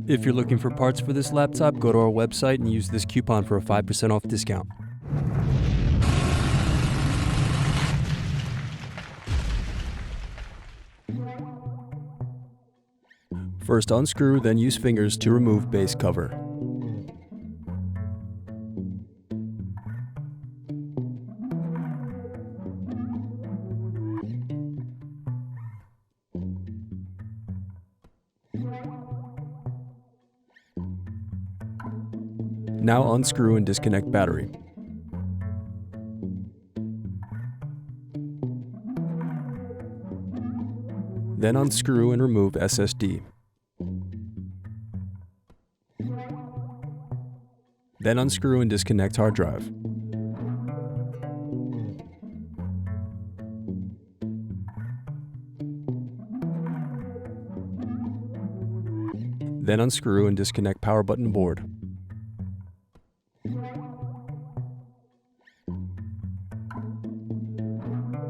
If you're looking for parts for this laptop, go to our website and use this coupon for a 5% off discount. First unscrew, then use fingers to remove base cover. Now unscrew and disconnect battery. Then unscrew and remove SSD. Then unscrew and disconnect hard drive. Then unscrew and disconnect power button board.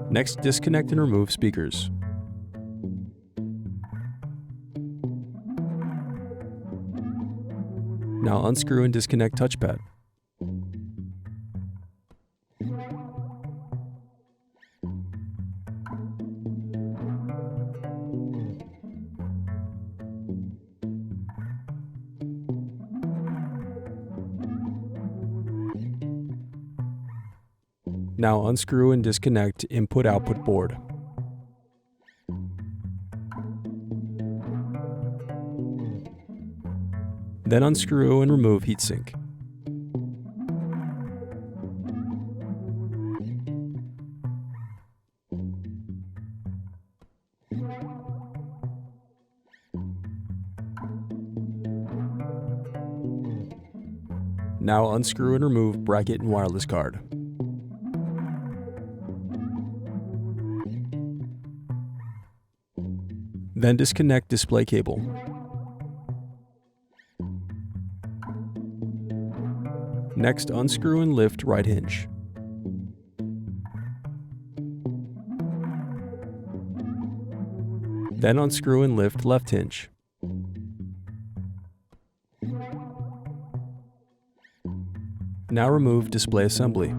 Next, disconnect and remove speakers. Now unscrew and disconnect touchpad. Now unscrew and disconnect input-output board. Then unscrew and remove heatsink. Now unscrew and remove bracket and wireless card. Then disconnect display cable. Next, unscrew and lift right hinge. Then unscrew and lift left hinge. Now remove display assembly.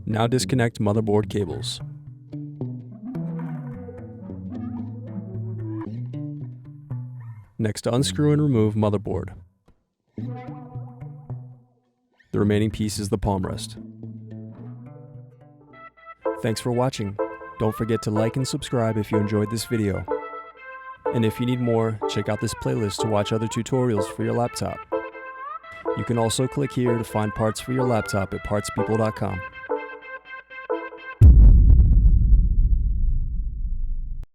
Now disconnect motherboard cables. Next, unscrew and remove motherboard. The remaining piece is the palmrest. Thanks for watching. Don't forget to like and subscribe if you enjoyed this video. And if you need more, check out this playlist to watch other tutorials for your laptop. You can also click here to find parts for your laptop at partspeople.com.